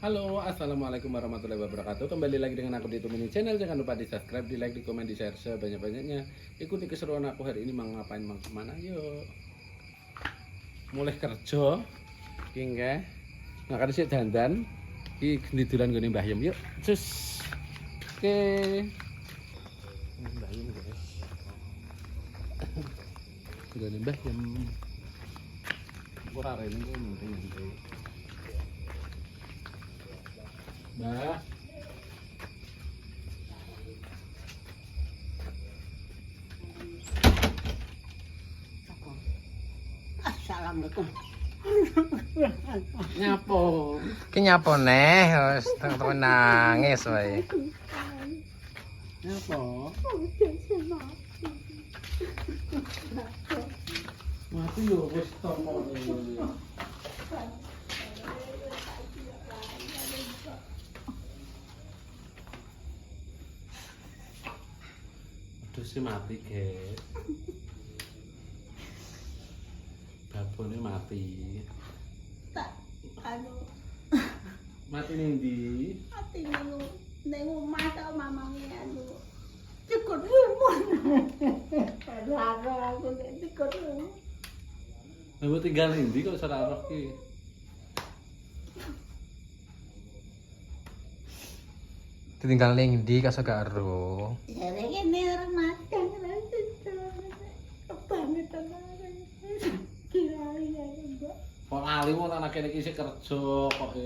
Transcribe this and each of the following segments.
Halo, assalamualaikum warahmatullahi wabarakatuh. Kembali lagi dengan aku di Tumini Channel. Jangan lupa di subscribe, di like, di komen, di share sebanyak-banyaknya. Ikuti keseruan aku hari ini mau ngapain, mau kemana, yuk. Mulai kerja, kingke. Nah, kan sih dandan. Iki gendidulan gone Mbah Yem, yuk. Cus. Oke. Mbah Yem, guys. Gone Mbah Yem. Ora rene ku mending. Mbah. Assalamualaikum. Nyapo? Ki nyapo neh, wis temen nangis wae. Nyapo? Mati yo wis tomone. Aduh si mati, guys. Babone mati. Tak anu Mati ning ndi? ati ning omah ta mamange anu. Cukup rumun. Lara aku nek cukup rumun. Lah tinggal ning ndi kok ora roh ki? Ditinggal ning ndi kasa gak ero. Ya kene ora makan ra kebangetan kira ya Mbak. Kok lali wong anak kene iki isih kerja kok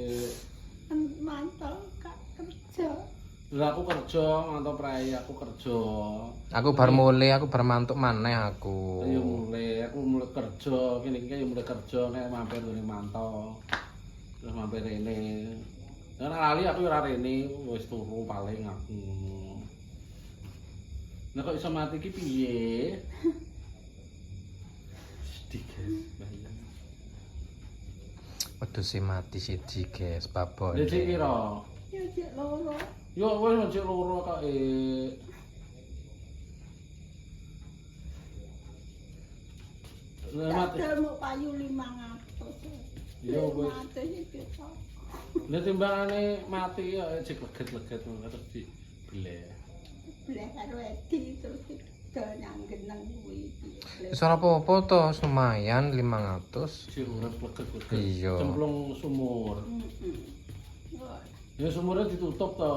Mantap Kak kerja. Lah aku kerja, mantap prai aku kerja. Aku bar mulai, aku bar mantuk maneh aku. Ayo mulai, aku mulai kerja, kene iki yo mulai kerja nek mampir ngene mantau. Terus mampir rene. Nek lali aku ora rene, wis turu paling aku. Nek kok iso mati ki piye? Sedih guys, bayang. Waduh si mati siji, guys, babon. Dadi kira. Ya cek loro. Yo wis njek loro kok Mati. Tak mau payu 500. Yo wis. Mati iki kok. Nek timbangane mati ya cek leget-leget ngono terus dibeleh. Bleh karo Edi terus nang geneng kuwi. Wis ora apa-apa to, lumayan 500. Si urip leget-leget. Iya. Cemplung sumur. Ya sumurnya ditutup to.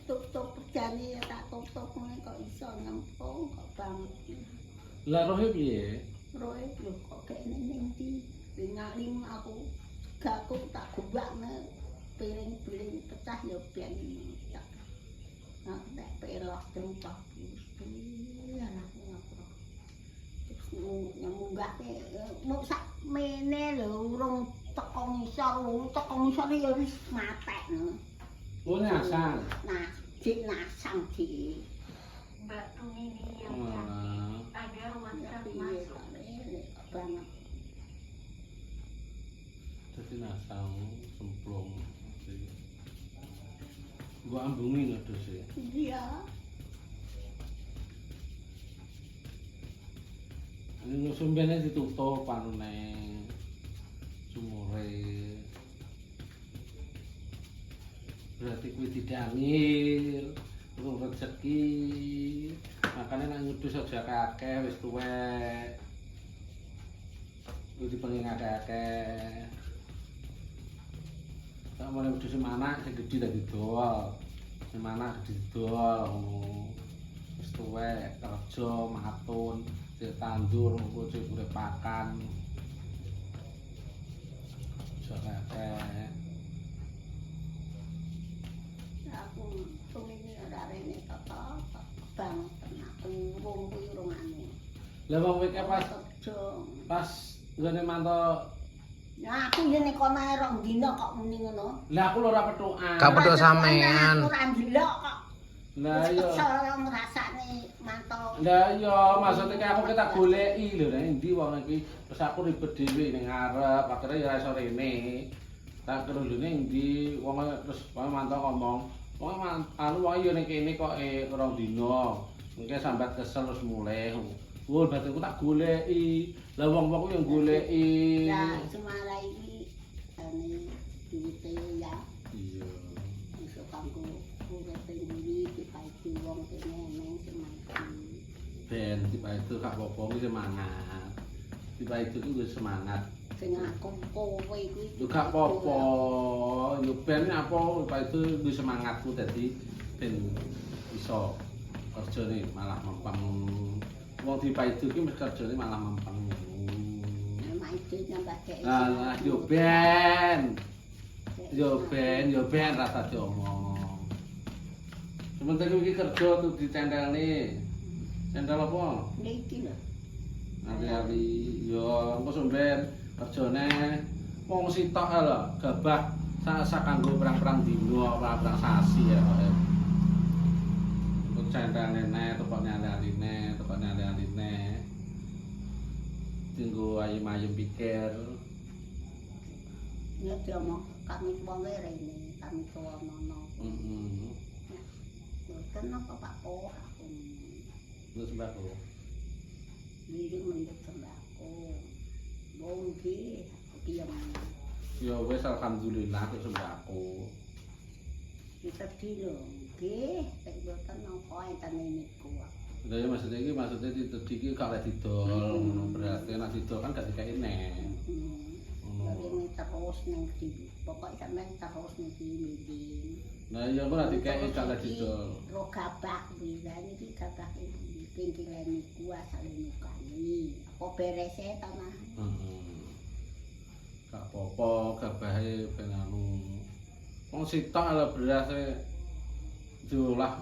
Tutup perjane ya tak tutup ngene kok iso nyempung kok banget. Lah rohe piye? Roe lho kok kene ning ndi. Ngalim aku gakku tak gubakne piring-piring pecah ya ben tak. Nah, nek pelok tempat ya aku ngapro. Munggahke mau sak mene lho urung teko ngisor ya wis matek. Oh nyasang. Nah, dik nasang dik. Mbak Tumini yang Ah. ada WhatsApp Piye masuk. kok banget. Dadi nasang cemplung. Gua ambungi ngedus ya. Iya. Ini sumbene ditutup anune. Sumure. Berarti kuwi didangil. Urung rezeki. Makane nek ngedus aja akeh wis tuwek. Kuwi dipenging akeh-akeh. Tak mulai udah semana, yang gede tadi dol. Semana gede dol, wis tuwek, kerja, matun, cek tandur, cek urip pakan. Kakek. Aku pengini ora rene tata bang aku wong kuwi urung anu. Lah wong kowe pas kerja. pas nggone mantau. Nah, aku yen nek kono rong dina kok muni ngono. Lah aku lho ora pethukan. Gak pedhok sampean. Ora ndelok kok. Lah iya. Kesel ngrasakne mantau. Lah iya, maksudnya kayak aku kita goleki lho nek endi wong iki. Terus aku ribet dhewe ning ngarep, akhire ya ora iso rene. Tak kerundune endi wong terus mantau ngomong, "Wong anu wae yo ning kene kok rong dina." Mungkin sambat kesel terus mulai. Wul batinku tak goleki. Lah wong-wong ku yang goleki. Lah semara iki ane duwite ya Iya. iso kanggo urip mburi dipaiti wong kene neng semati. Ben tiba itu gak apa-apa kuwi semangat. Tiba itu kuwi semangat. Sing aku kowe kuwi Yo gak apa-apa. Yo ben apa tiba itu kuwi semangatku dadi ben iso kerjane malah mempeng. Wong tiba itu ki mesti kerjane malah mempeng. Maitu nambah kek. Lah yo ben. Yo ben rasa diomong. Sementara iki kerja tuh dicentelne. Centel apa? Iki lho. Ari-ari yo engko sampean kerjane wong sitok ae lho, gabah sak kanggo perang-perang dino, perang sasi ya kok. Untuk centelne nek tokone ali-aline, tokone ali-aline. Tinggo ayem-ayem pikir. Ya diomong kami wong rene, kami tuwa mono. Heeh. Kenapa Pak Po aku Terus mbakku. diri mendek sembako. Mungkin aku diam. Ya wis alhamdulillah kok sembako. Kita dilo, nggih, nek boten napa enten niku. Lah ya maksudnya iki gak oleh didol ngono berarti nek didol kan gak dikai nek. Ini terus ning di pokok sampean terus ning di Nah iya kok nek dikai gak oleh didol. Ro gabah bilang iki gabah iki pinggiran niku asale nukani. Apa berese tanah? Heeh. Gak apa-apa gabahe ben anu. Wong sitok lho beras diolah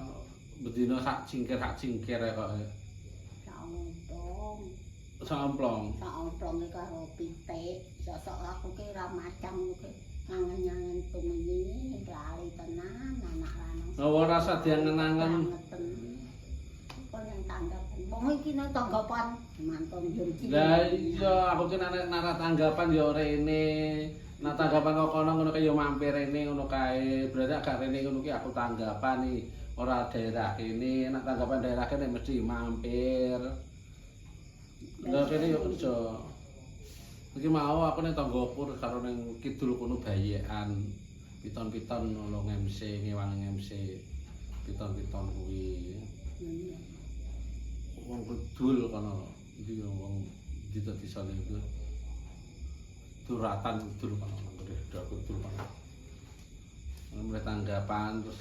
bedino sak cingkir kok. Saontong, Samplong. saontong karo pitik. Sosok aku ki ra macam ki ngangen-ngangen tumini lali tenan anak lanang. Oh rasa diangen-angen. Kok yang tanggapan. Wong iki nang tanggapan mantun jur iki. Lah iya aku ki nara tanggapan ya rene. Nah tanggapan kok kono ngono kaya mampir rene ngono kae. Berarti agak rene ngono ki aku tanggapan nih ora daerah kene. Nek tanggapan daerah kene mesti mampir. Lah kene yo kerja. Iki mau aku ning tanggoku karo ning kidul kono bayekan. Piton-piton nolong MC ngewangi MC. Piton-piton kuwi. Wong kidul kono. Iki wong dadi iku. Duratan kidul kono nggih kidul kono. Mulai tanggapan terus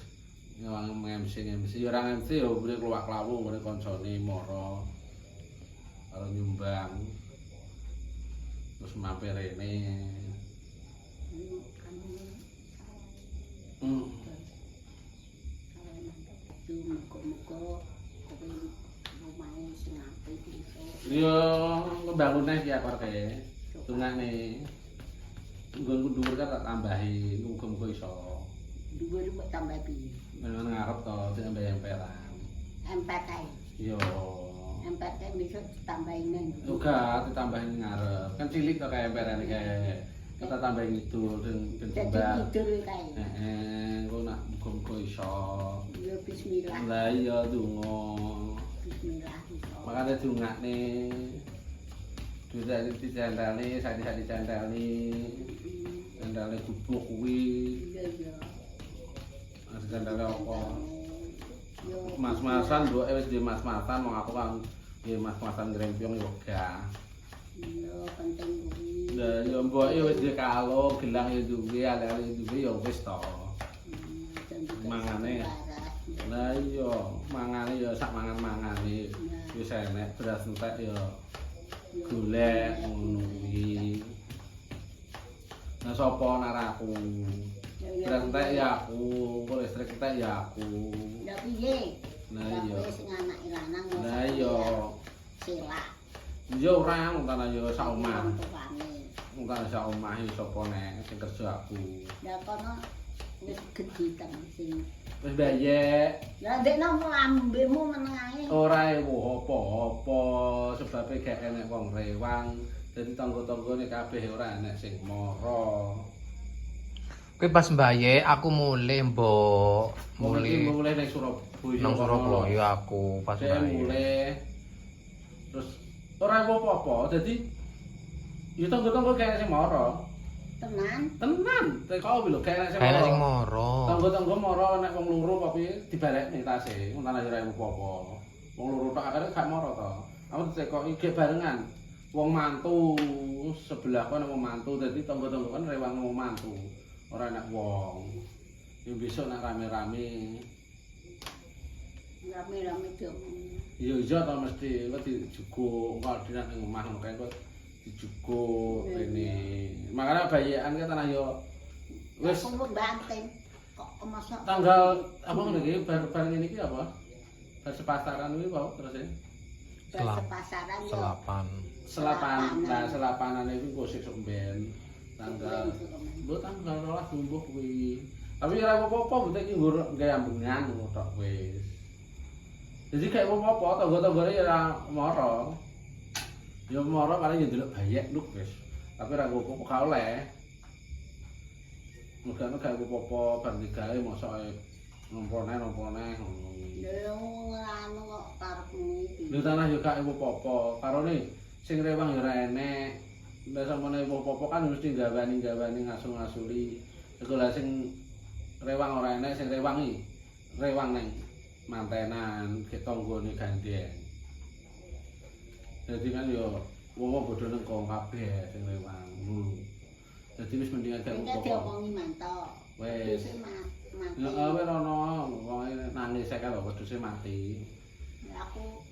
ngewangi MC ya ora MC ya mrene kluwak klawu mrene kancane mara karo nyumbang. Terus mampir rene. Yo pembangunan iki akor kae. Tungane. Nggonku dhuwur kan tak tambahi, muga-muga iso. Dhuwur mbok tambah piye? Nang ngarep to tambah emperan. Empet ae. Yo. Empet ae bisa ditambahin nang. Juga ditambahin ngarep. Kan cilik to kae emperan iki. Kita tambahin ngidul ben Jadi timbang. tidur kae. Engko nak muga-muga iso. Ya bismillah. Lah iya donga. Bismillah iso. Makane dongane. Duit dicentelni, sak dicentelni. Centelne gubuk kuwi. Iya iya. Centelne apa? Yo Mas-masan mbok wis di mas-masan wong aku kan nggih mas-masan grempiong yo gak. Iya penting kuwi. Lah yo mboke wis di kalung, gelang yo duwe, ale-ale duwe yo wis to. Mangane. Lah iya, mangane yo sak mangan-mangane. Wis enek beras entek yo golek ngono kuwi. Nah sapa nek aku? Beras entek ya aku, kok listrik entek ya aku. Ya piye? Nah iya. Sing anak lanang. Lah iya. Sila. Yo ora ngono yo sak omah. Tukane. Engko sak omah sapa nek sing kerja aku. Ya kono wis gedhi kan sing. Wis bayek. Ya ndek nang lambemu meneng ae. Ora ewo apa-apa sebabe gak enek wong rewang. Dadi tangga-tanggane kabeh ora enek sing mara. Kuwi pas mbaye aku mulih, Mbok. Mulih ning Surabaya. Nang Surabaya aku pas Saya mbaye. mulih. Terus ora ewo apa-apa. Dadi ya tangga-tangga gak enek sing mara. Tenan. Tenan, teko lho kayak Kayak sing moro. Tangga-tangga moro nek wong loro apa piye dibalekne tase, ngono aja ora apa-apa. Wong loro tok akhire gak moro to. Aku teko iki barengan. Wong mantu sebelahku ana wong mantu, dadi tangga-tangga kan rewang wong mantu. Ora enak wong. Yo besok nak rame-rame. Rame-rame diomong. Iya to mesti kok dijuguk kok dinak ning omah ngono kae kok dijuguk rene. Makane bayekan ke tanah yo wis Aku banting. Kok masa tanggal apa ngene iki bar ngene iki apa? Bar sepasaran kuwi apa terus e? pasaran yo. Selapan. Nah, selapanane iku kok sik sok mben. Tanggal mbok tanggal 12 mbuh kuwi. Tapi ora apa-apa mbok iki nggur gawe ambengan ngono tok wis. Jadi kayak apa-apa tangga-tanggane ya ora moro. Ya moro paling ya delok bayek lho wis. Tapi ora apa-apa gak oleh. Muga-muga gak apa-apa bar digawe mosok nompone ngono. Lho anu kok karepmu iki. Lho tanah yo gak apa-apa. Karone sing rewang ya ora enek. Nek sampeyan apa-apa kan mesti gawani-gawani ngasul-ngasuli. Iku lha sing rewang ora enek, sing rewangi. Rewang neng mantenan ke tanggane gandeng. Dadi kan yo wong bodho nang kong kabeh sing rewang ngono. Dadi wis mending agak Nek apa-apa. diomongi mantok. Wis. Mati. Heeh, wis ana wong nangis sae kalau wedhuse mati. Aku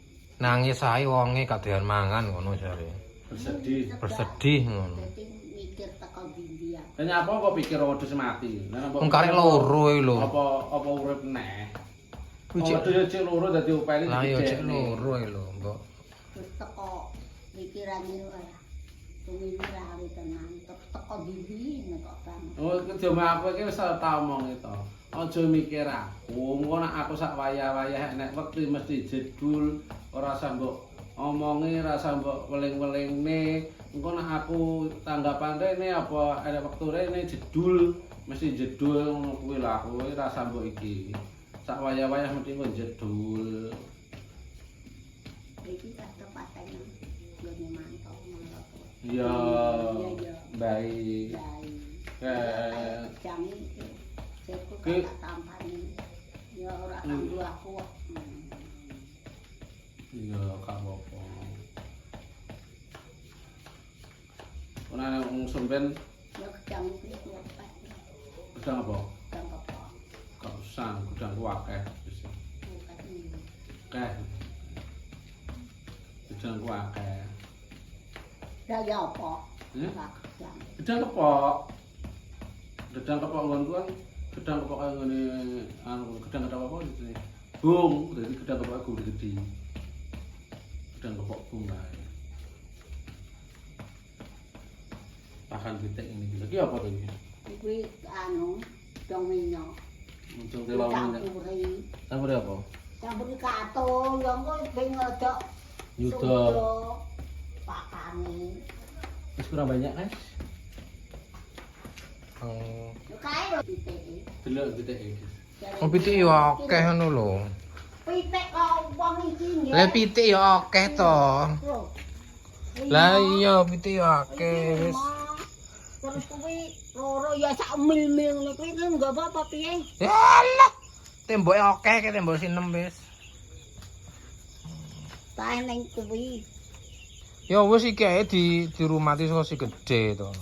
Nangis ae wonge kadehan mangan ngono jare. Bersedih. Bersedih ngono. dadi mikir teko ndi ya. Lah nyapa kok pikir wedhus mati? Wong karek loro iki lho. Apa urip neh? Kuwi Wedhus yo cek loro dadi upene lah yo cek loro iki lho, Mbok. Terus teko pikiran iki ora. Tumili lali tenan. Teko ndi kok kan. Oh, cuma aku iki wis tau omong itu. Aja mikir aku, engko nek aku sak wayah-wayah nek wektu mesti jedul, ora usah mbok omongi, ora usah mbok weling-welingne. Engko nek aku tanggapan rene apa ada wektu rene jedul, mesti jedul ngono kuwi lah aku ora usah mbok iki. Sak wayah-wayah mesti engko jedul. Iki tak tepatane ngene mantap ngono. Iya. Iya. Baik. Baik. Jam iki ceku tak tampani. Ya ora kanggo aku. Iya, gak apa-apa. Ana wong sampean Ya jam iki kuat. gedang apa? Jam apa? Gak usah, gedangku akeh wis. Akeh. Gedangku akeh. Ya ya apa? Ya? Jam. Gedang kepok. Gedang kepok nggonku kan gedang kepok kaya ngene anu gedang apa iki? Bung, dadi gedang kepok gede. Gedang kepok bung ae. Pakan pitik ini lagi apa to iki? Kuwi anu dong minyak. Muncul telawon minyak. Campuri. Campur apa? Campuri kato, ya engko ben ngodok. Yuda. Pakane. Wis kurang banyak, Guys. Oh. Yo kae lho pitik. Delok pitik iki. Oh pitik yo akeh ngono lho. Pitik kok wong iki nggih. Lah pitik yo akeh to. Lah iya pitik yo akeh wis. Terus kuwi loro ya sak mil-mil ngene kuwi enggak apa-apa piye. Yalah. Temboke akeh ke tembok sinem wis. Tae ning kuwi. Ya wis iki ae dirumati saka si gedhe to.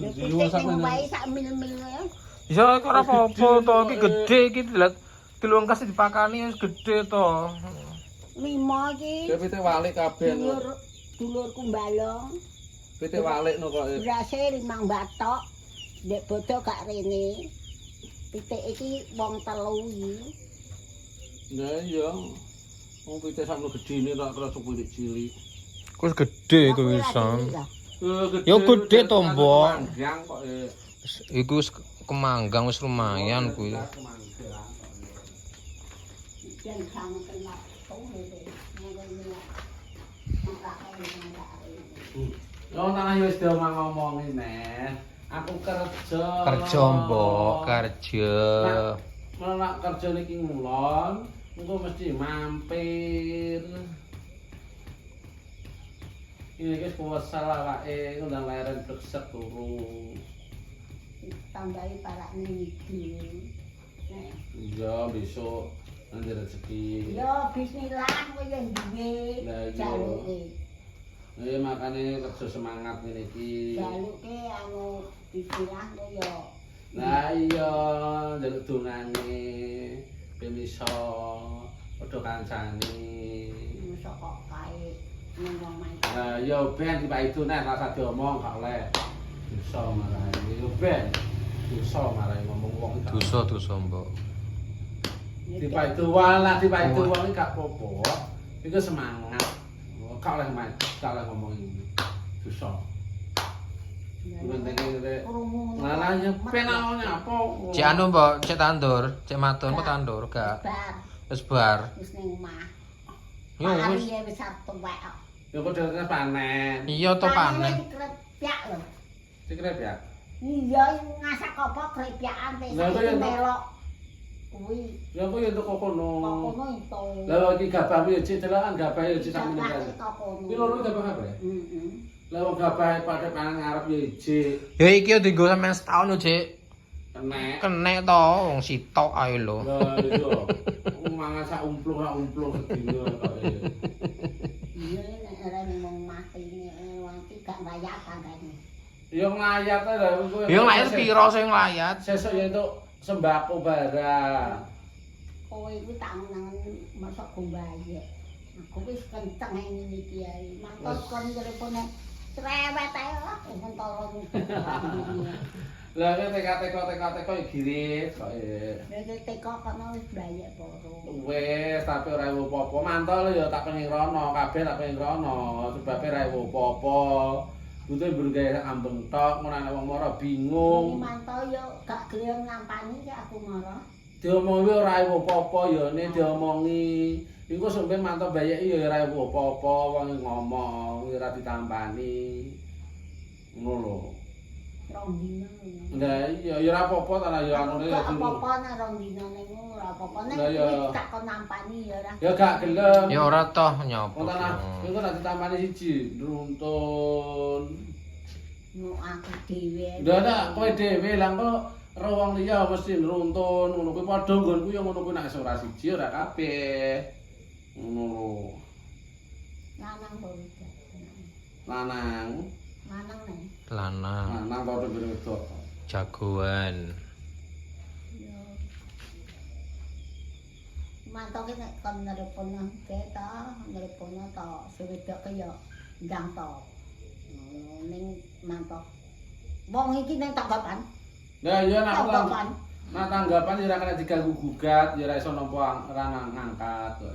Ya pitik sing wae sak mil-mil ya. Ya ora apa-apa to iki gedhe iki delok kas dipakani wis gedhe to. Lima iki. Ya pitik walik kabeh no. Dulurku mbalong. Pitik walik no kok. Berase 5 batok. Ndek bodo gak rene. Pitik iki wong telu iki. Nah iya. Wong pitik sakno gedene tak terus pitik cilik. Wis gedhe kuwi wisan. Gede. Ya gede to, Mbok. Manggang kok Iku wis kemanggang wis lumayan kuwi. Jan sang kenal tong iki. Yo tanah wis diomong-omongi neh. Aku kerja. Kerja Mbok, kerja. Nek kerja niki ngulon, engko mesti mampir. Ini guys puasa awake ngundang leren bleksek turu. Tambahi para ngidul. Nek Iya besok nanti rezeki. yo bismillah kowe yo duwe Lah, iya. jaluke. Ya makane kerja semangat ngene iki. Jaluke anu bismillah kowe yo. Lah iya njaluk dongane ben iso padha kancane. Iso kok kae ning omahe. Lah iya ben tiba itu nek rasa diomong gak oleh. Dosa marani yo ben. Dosa marani ngomong wong iki. Dosa mbok. Tiba itu wala tiba itu wong iki gak apa-apa. Iku semangat. Gak oleh main, gak oleh ngomong ini. Dosa. Penting Lah ya penane apa? Cek anu mbok, cek tandur, cek matur apa tandur gak? Bar Wis bar. wis ning omah. Yo wis. Hari wis satu wae. Ya padha panen. Iya to panen. Dikrepyak lho. Dikrep ya. Iya ngasak apa krepyakan wis Lah, kok ya, Mbak? melok. Kuwi Ya aku ya entuk kono. kono itu. Lah iki gabah ya cek delokan gabah ya cek sak Sampai menit. kono. Iki loro gabah apa ya? Heeh. Lah wong gabah pada panen ngarep ya cek. Ya iki yo dienggo sampean setahun yo, Cik. Kenek. Kenek to, wong sitok ae lho. Lah iya. Mangan sak umplung sedina kok. Iya nek ora ngomong mati wong iki gak layakan kan. Ya nglayat ae lho kowe. Yo nglayat piro sing nglayat? Sesuk ya entuk sembako barang. Kowe iku tak menangan masak gombayek. Aku wis kenceng ngene iki ae. Mangkon kon telepone cerewet ae lah mentoro. Lah nek teko ya girit kok. Nek teko kono wis bayek poro. Wes, tapi ora ewu apa-apa. Mantol ya tak pengen rono, kabeh tak pengen rono. Sebabe ora ewu apa-apa. Butuh bergaya ambeng tok, ngono ana wong mara bingung. Mantau yo gak gelem nampani ki aku marah. Diomongi ora ewu apa-apa ya ne diomongi. Iku sampe mantap bayeki ya ora ewu apa-apa, wong ngomong ora ditampani. Ngono lho. Rong dino. Lah iya ya ora apa-apa ta lah ya ngono ya. Apa-apa nek rong dino ning ora apa-apa nek Lah, ya. wis tak kon nampani ya ora. Ya gak gelem. Ya ora toh nyopo. Wong tanah, iku nek ditampani siji, runtun. Nu aku dhewe. Ndak, kowe dhewe lah kok ro wong liya mesti runtun, ngono kuwi padha nggonku ya ngono kuwi nek ora siji ora kabeh. Ngono lho. Lanang baru. Lanang, Lanang nek. Lanang, lanang padha wedok. jagoan. Yo. Mantau ki nek kon nerepono ta, nerepono ta, sewedok ki yo ndang to. Ning mantau. Wong iki ning tanggapan. Lah iya nek Tanggapan. Nah tanggapan ya ora kena diganggu gugat, ya ora iso nampa ranang ngangkat kok.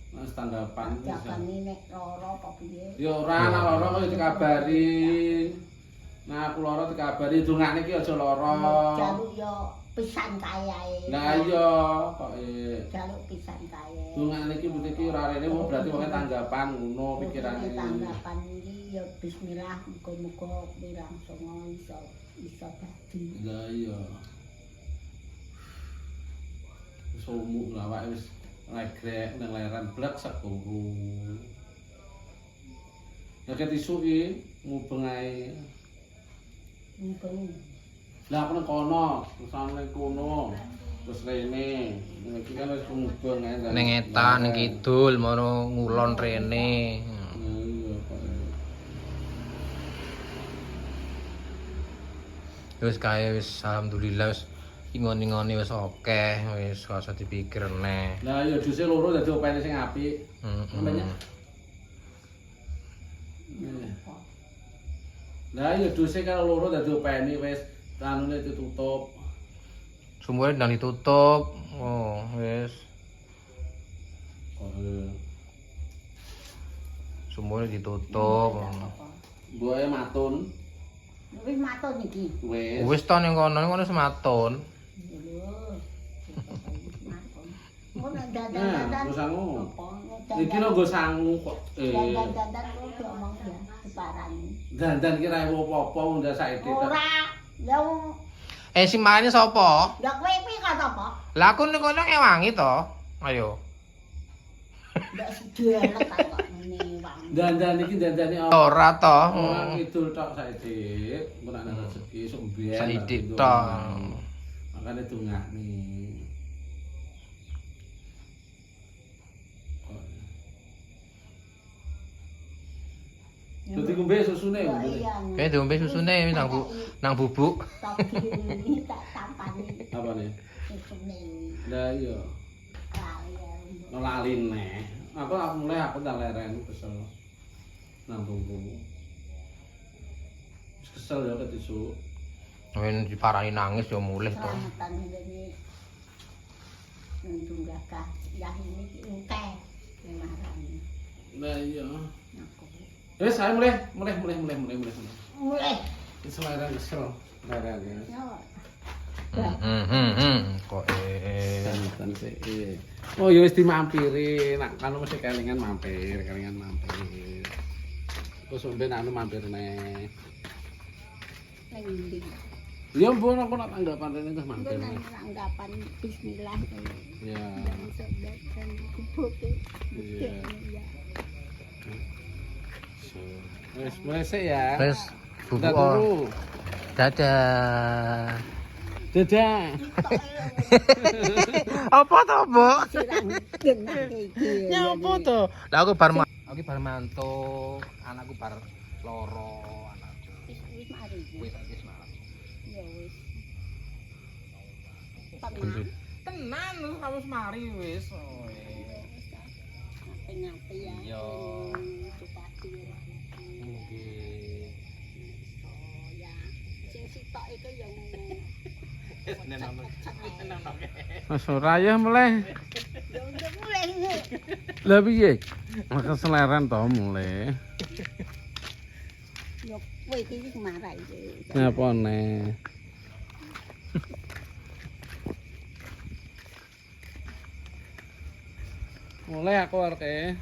Mas tanggapan Jakan nek loro apa piye? ya ora ana lara kok dikabari. Nah aku lara dikabari dongane iki aja lara. Jaluk yo pisan kayae. Lah iya kok Jaluk pisan kayae. dongane iki mesti iki ora rene wong berarti wong tanggapan ngono pikirane. Tanggapan iki yo bismillah muga-muga pirang songo iso dadi. Lah iya. Somu awake wis legrek nang leran blek sak turu. Nek tisu iki mubeng ae. Mumpung Lah aku nang kono, terus ana ning kono. Terus rene, iki kan wis mubeng ae. Ning etan, ning kidul, mono ngulon rene. Iya, Pak. Wis kae wis alhamdulillah wis ingon-ingone wis akeh, wis gak usah dipikir neh. Lah ya duse loro dadi opene sing apik. Namanya. Lah ya duse kalau loro dadi opene wis anune ditutup. Sumure ndang ditutup. Oh, wis. Sumure ditutup. Mboke matun. wis matur niki. Wis. Wis to ning kono wis matun. Lho. Ngono Nah, dadan-dadan. nggo sangu. Apa? Iki lho nggo sangu kok. Dadan-dadan kok diomong ya separani. Dandan ki ra apa-apa wong ndak saiki. Ora, ya Sing marani sapa? ya kowe iki kata apa? Lah aku ning kono ewangi to. Ayo. Ndak sedelek kok ngene Dandan iki dandane Ora toh. Orang kidul tok saiki. Engko nek ana rezeki sok mbiyen. Saidik toh. Makane dongakne. Dadi ngombe susune ngombe. Kayak diombe susune nang bubuk. Tak kiri tak tampani Apa nih? susune. Lah iya. Kalian. Nolali neh. Aku mulai aku tak leren kesel. Nang tunggu. Wis kesel ya ketisu. Wen diparani nangis ya mulih to. Selamatan ini untuk gakah yang ini engkeh kemarin Lah iya. aku Wis saya mulai. mulai Kesel leren kesel. Leren ya. Kok Santan sih. Oh ya wis dimampiri. Nak kalau mesti kelingan mampir. Terus sampeyan anu mampir neh. lagi Ya ampun aku nak tanggapan rene terus mampir. dengan anggapan bismillah Ya. dan sobekan kubuke Iya. ya So, wis mulai sih ya. wis Udah bubuk. dulu. Dadah. Dadah. Apa to, Mbok? sirang genah iki Ya apa to? Lah aku bar mantuk, anakku bar loro, anakku. wis mari Wis malam. ya wis Tenan lu kamu mari wis. ngape ya Iya. Bupati Nggih. ya sing sitok iku yang Mas ora ya mulai. ya udah mulai Lah piye? Maka seleren to mulai. yo kowe iki marai iki Ngapa neh? Mulai aku arke.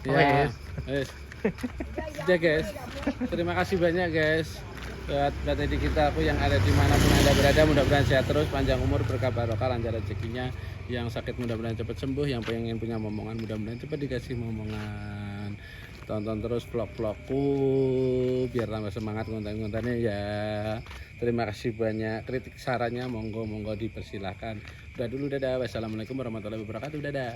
Ya. Wes. Ya guys. Terima kasih banyak guys. Buat tadi kita aku yang ada di manapun Anda berada, mudah-mudahan sehat terus, panjang umur, berkah barokah, lancar rezekinya. Yang sakit mudah-mudahan cepat sembuh, yang pengen punya momongan mudah-mudahan cepat dikasih momongan. Tonton terus vlog-vlogku biar tambah semangat konten-kontennya ya. Terima kasih banyak, kritik sarannya monggo dipersilahkan. Udah dulu, dadah. Wassalamualaikum warahmatullahi wabarakatuh. Dadah.